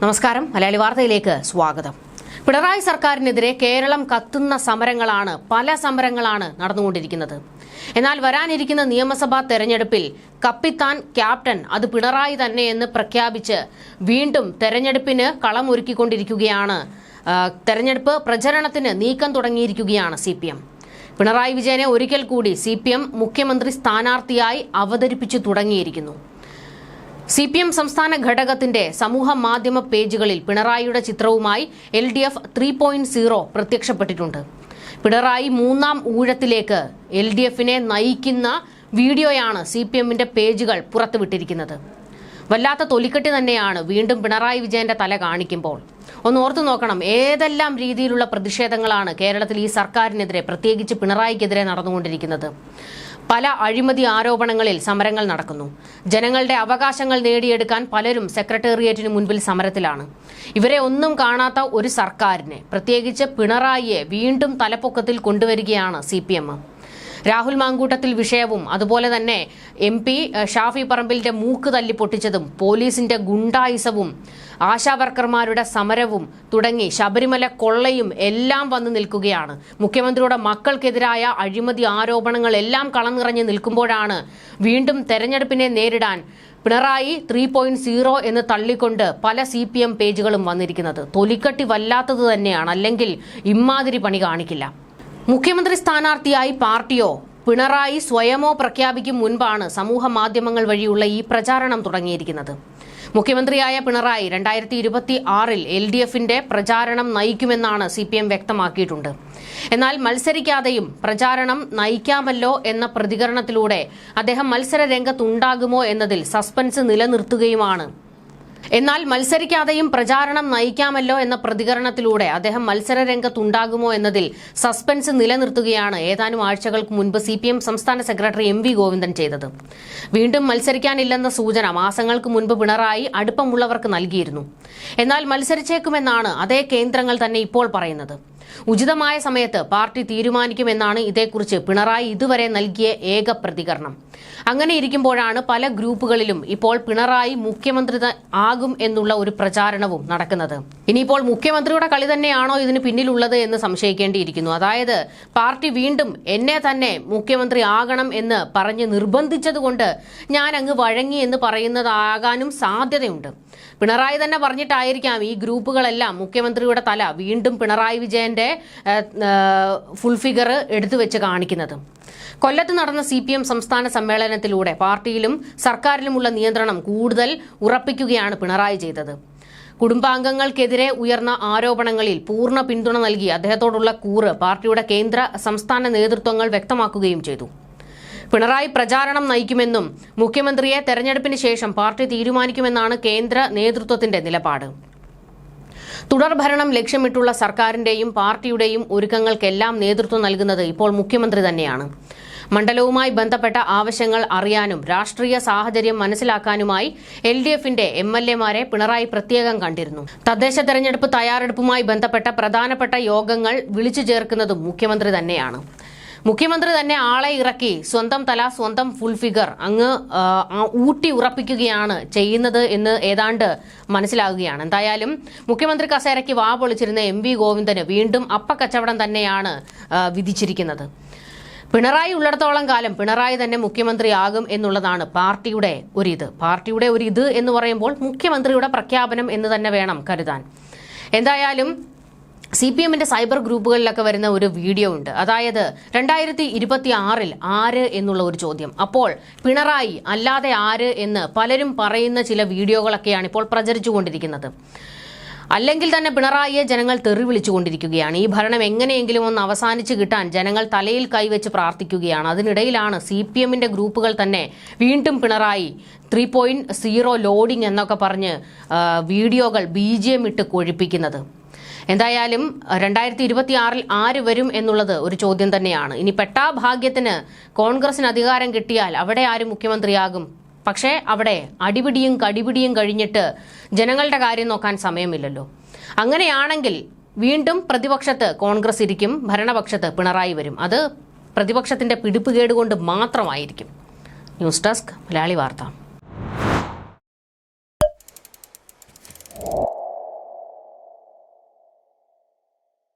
നമസ്കാരം. മലയാളി വാർത്തയിലേക്ക് സ്വാഗതം. പിണറായി സർക്കാരിനെതിരെ കേരളം കത്തുന്ന സമരങ്ങളാണ്, പല സമരങ്ങളാണ് നടന്നുകൊണ്ടിരിക്കുന്നത്. എന്നാൽ വരാനിരിക്കുന്ന നിയമസഭാ തെരഞ്ഞെടുപ്പിൽ കപ്പിത്താൻ ക്യാപ്റ്റൻ അത് പിണറായി തന്നെയെന്ന് പ്രഖ്യാപിച്ച് വീണ്ടും തെരഞ്ഞെടുപ്പിന് കളമൊരുക്കിക്കൊണ്ടിരിക്കുകയാണ്. തെരഞ്ഞെടുപ്പ് പ്രചരണത്തിന് നീക്കം തുടങ്ങിയിരിക്കുകയാണ് CPM. പിണറായി വിജയനെ ഒരിക്കൽ കൂടി CPM മുഖ്യമന്ത്രി സ്ഥാനാർത്ഥിയായി അവതരിപ്പിച്ചു തുടങ്ങിയിരിക്കുന്നു. CPM സംസ്ഥാന ഘടകത്തിന്റെ സമൂഹ മാധ്യമ പേജുകളിൽ പിണറായിയുടെ ചിത്രവുമായി LDF 3.0 പ്രത്യക്ഷപ്പെട്ടിട്ടുണ്ട്. പിണറായി മൂന്നാം ഊഴത്തിലേക്ക് LDFനെ നയിക്കുന്ന വീഡിയോയാണ് CPMന്റെ പേജുകൾ പുറത്തുവിട്ടിരിക്കുന്നത്. വല്ലാത്ത തൊലിക്കെട്ടി തന്നെയാണ് വീണ്ടും പിണറായി വിജയന്റെ തല കാണിക്കുമ്പോൾ. ഒന്ന് ഓർത്തു നോക്കണം, ഏതെല്ലാം രീതിയിലുള്ള പ്രതിഷേധങ്ങളാണ് കേരളത്തിൽ ഈ സർക്കാരിനെതിരെ, പ്രത്യേകിച്ച് പിണറായിക്കെതിരെ നടന്നുകൊണ്ടിരിക്കുന്നത്. പല അഴിമതി ആരോപണങ്ങളിൽ സമരങ്ങൾ നടക്കുന്നു. ജനങ്ങളുടെ അവകാശങ്ങൾ നേടിയെടുക്കാൻ പലരും സെക്രട്ടേറിയറ്റിന് മുൻപിൽ സമരത്തിലാണ്. ഇവരെ ഒന്നും കാണാത്ത ഒരു സർക്കാരിനെ, പ്രത്യേകിച്ച് പിണറായിയെ വീണ്ടും തലപ്പൊക്കത്തിൽ കൊണ്ടുവരികയാണ് CPM. രാഹുൽ മാങ്കൂട്ടത്തിൽ വിഷയവും അതുപോലെ തന്നെ MP ഷാഫി പറമ്പിലിന്റെ മൂക്ക് തല്ലി പൊട്ടിച്ചതും പോലീസിന്റെ ഗുണ്ടായിസവും ആശാവർക്കർമാരുടെ സമരവും തുടങ്ങി ശബരിമല കൊള്ളയും എല്ലാം വന്നു നിൽക്കുകയാണ്. മുഖ്യമന്ത്രിയുടെ മക്കൾക്കെതിരായ അഴിമതി ആരോപണങ്ങളെല്ലാം കളനിറഞ്ഞ് നിൽക്കുമ്പോഴാണ് വീണ്ടും തെരഞ്ഞെടുപ്പിനെ നേരിടാൻ പിണറായി 3.0 എന്ന് തള്ളിക്കൊണ്ട് പല CPM പേജുകളും വന്നിരിക്കുന്നത്. തൊലിക്കട്ടി വല്ലാത്തത് തന്നെയാണ്, അല്ലെങ്കിൽ ഇമ്മാതിരി പണി കാണിക്കില്ല. മുഖ്യമന്ത്രി സ്ഥാനാർത്ഥിയായി പാർട്ടിയോ പിണറായി സ്വയമോ പ്രഖ്യാപിക്കും മുൻപാണ് സമൂഹ മാധ്യമങ്ങൾ വഴിയുള്ള ഈ പ്രചാരണം തുടങ്ങിയിരിക്കുന്നത്. മുഖ്യമന്ത്രിയായ പിണറായി 2026 LDFന്റെ പ്രചാരണം നയിക്കുമെന്നാണ് CPM വ്യക്തമാക്കിയിട്ടുണ്ട്. എന്നാൽ മത്സരിക്കാതെയും പ്രചാരണം നയിക്കാമല്ലോ എന്ന പ്രതികരണത്തിലൂടെ അദ്ദേഹം മത്സര രംഗത്തുണ്ടാകുമോ എന്നതിൽ സസ്പെൻസ് നിലനിർത്തുകയുമാണ്. എന്നാൽ മത്സരിക്കാതെയും പ്രചാരണം നയിക്കാമല്ലോ എന്ന പ്രതികരണത്തിലൂടെ അദ്ദേഹം മത്സര രംഗത്തുണ്ടാകുമോ എന്നതിൽ സസ്പെൻസ് നിലനിർത്തുകയാണ് ഏതാനും ആഴ്ചകൾക്ക് മുൻപ് CPM സംസ്ഥാന സെക്രട്ടറി MV ഗോവിന്ദൻ ചെയ്തത്. വീണ്ടും മത്സരിക്കാനില്ലെന്ന സൂചന മാസങ്ങൾക്ക് മുൻപ് പിണറായി അടുപ്പമുള്ളവർക്ക് നൽകിയിരുന്നു. എന്നാൽ മത്സരിച്ചേക്കുമെന്നാണ് അതേ കേന്ദ്രങ്ങൾ തന്നെ ഇപ്പോൾ പറയുന്നത്. ഉചിതമായ സമയത്ത് പാർട്ടി തീരുമാനിക്കുമെന്നാണ് ഇതേക്കുറിച്ച് പിണറായി ഇതുവരെ നൽകിയ ഏക പ്രതികരണം. അങ്ങനെ ഇരിക്കുമ്പോഴാണ് പല ഗ്രൂപ്പുകളിലും ഇപ്പോൾ പിണറായി മുഖ്യമന്ത്രി ആകും എന്നുള്ള ഒരു പ്രചാരണവും നടക്കുന്നത്. ഇനിയിപ്പോൾ മുഖ്യമന്ത്രിയുടെ കളി തന്നെയാണോ ഇതിന് പിന്നിലുള്ളത് എന്ന് സംശയിക്കേണ്ടിയിരിക്കുന്നു. അതായത് പാർട്ടി വീണ്ടും എന്നെ തന്നെ മുഖ്യമന്ത്രി ആകണം എന്ന് പറഞ്ഞ് നിർബന്ധിച്ചതുകൊണ്ട് ഞാൻ അങ്ങ് വഴങ്ങി എന്ന് പറയുന്നതാകാനും സാധ്യതയുണ്ട്. പിണറായി തന്നെ പറഞ്ഞിട്ടായിരിക്കാം ഈ ഗ്രൂപ്പുകളെല്ലാം മുഖ്യമന്ത്രിയുടെ തല വീണ്ടും പിണറായി വിജയന്റെ ഫുൾ ഫിഗർ എടുത്തു വെച്ച് കാണിക്കുന്നത്. കൊല്ലത്ത് നടന്ന CPM സംസ്ഥാന സമ്മേളനത്തിലൂടെ പാർട്ടിയിലും സർക്കാരിലുമുള്ള നിയന്ത്രണം കൂടുതൽ ഉറപ്പിക്കുകയാണ് പിണറായി ചെയ്തത്. കുടുംബാംഗങ്ങൾക്കെതിരെ ഉയർന്ന ആരോപണങ്ങളിൽ പൂർണ്ണ പിന്തുണ നൽകി അദ്ദേഹത്തോടുള്ള കൂറ് പാർട്ടിയുടെ കേന്ദ്ര സംസ്ഥാന നേതൃത്വങ്ങൾ വ്യക്തമാക്കുകയും ചെയ്തു. പിണറായി പ്രചാരണം നയിക്കുമെന്നും മുഖ്യമന്ത്രിയെ തെരഞ്ഞെടുപ്പിന് ശേഷം പാർട്ടി തീരുമാനിക്കുമെന്നാണ് കേന്ദ്ര നേതൃത്വത്തിന്റെ നിലപാട്. തുടർഭരണം ലക്ഷ്യമിട്ടുള്ള സർക്കാരിന്റെയും പാർട്ടിയുടെയും ഒരുക്കങ്ങൾക്കെല്ലാം നേതൃത്വം നൽകുന്നത് ഇപ്പോൾ മുഖ്യമന്ത്രി തന്നെയാണ്. മണ്ഡലവുമായി ബന്ധപ്പെട്ട ആവശ്യങ്ങൾ അറിയാനും രാഷ്ട്രീയ സാഹചര്യം മനസ്സിലാക്കാനുമായി LDFന്റെ MLAമാരെ പിണറായി പ്രത്യേകം കണ്ടിരുന്നു. തദ്ദേശ തെരഞ്ഞെടുപ്പ് തയ്യാറെടുപ്പുമായി ബന്ധപ്പെട്ട പ്രധാനപ്പെട്ട യോഗങ്ങൾ വിളിച്ചു ചേർക്കുന്നതും മുഖ്യമന്ത്രി തന്നെയാണ്. മുഖ്യമന്ത്രി തന്നെ ആളെ ഇറക്കി സ്വന്തം തല, സ്വന്തം ഫുൾ ഫിഗർ അങ്ങ് ഊട്ടി ഉറപ്പിക്കുകയാണ് ചെയ്യുന്നത് എന്ന് ഏതാണ്ട് മനസ്സിലാകുകയാണ്. എന്തായാലും മുഖ്യമന്ത്രി കസേരയ്ക്ക് വാ പൊളിച്ചിരുന്ന MV ഗോവിന്ദന് വീണ്ടും അപ്പക്കച്ചവടം തന്നെയാണ് വിധിച്ചിരിക്കുന്നത്. പിണറായി ഉള്ളിടത്തോളം കാലം പിണറായി തന്നെ മുഖ്യമന്ത്രിയാകും എന്നുള്ളതാണ് പാർട്ടിയുടെ ഒരിത് എന്ന് പറയുമ്പോൾ മുഖ്യമന്ത്രിയുടെ പ്രഖ്യാപനം എന്ന് തന്നെ വേണം കരുതാൻ. എന്തായാലും CPMന്റെ സൈബർ ഗ്രൂപ്പുകളിലൊക്കെ വരുന്ന ഒരു വീഡിയോ ഉണ്ട്. അതായത് 2026 ആര് എന്നുള്ള ഒരു ചോദ്യം. അപ്പോൾ പിണറായി അല്ലാതെ ആര് എന്ന് പലരും പറയുന്ന ചില വീഡിയോകളൊക്കെയാണ് ഇപ്പോൾ പ്രചരിച്ചുകൊണ്ടിരിക്കുന്നത്. അല്ലെങ്കിൽ തന്നെ പിണറായിയെ ജനങ്ങൾ തെറി വിളിച്ചുകൊണ്ടിരിക്കുകയാണ്. ഈ ഭരണം എങ്ങനെയെങ്കിലും ഒന്ന് അവസാനിച്ച് കിട്ടാൻ ജനങ്ങൾ തലയിൽ കൈവച്ച് പ്രാർത്ഥിക്കുകയാണ്. അതിനിടയിലാണ് CPMന്റെ ഗ്രൂപ്പുകൾ തന്നെ വീണ്ടും പിണറായി 3.0 ലോഡിംഗ് എന്നൊക്കെ പറഞ്ഞ് വീഡിയോകൾ BGM ഇട്ട് കൊഴിപ്പിക്കുന്നത്. എന്തായാലും 2026 ആര് വരും എന്നുള്ളത് ഒരു ചോദ്യം തന്നെയാണ്. ഇനി പെട്ടാഭാഗ്യത്തിന് കോൺഗ്രസിന് അധികാരം കിട്ടിയാൽ അവിടെ ആര് മുഖ്യമന്ത്രിയാകും? പക്ഷേ അവിടെ അടിപിടിയും കടിപിടിയും കഴിഞ്ഞിട്ട് ജനങ്ങളുടെ കാര്യം നോക്കാൻ സമയമില്ലല്ലോ. അങ്ങനെയാണെങ്കിൽ വീണ്ടും പ്രതിപക്ഷത്ത് കോൺഗ്രസ് ഇരിക്കും, ഭരണപക്ഷത്ത് പിണറായി വരും. അത് പ്രതിപക്ഷത്തിന്റെ പിടിപ്പുകേട് കൊണ്ട് മാത്രമായിരിക്കും. ന്യൂസ് ഡെസ്ക് മലയാളി വാർത്ത.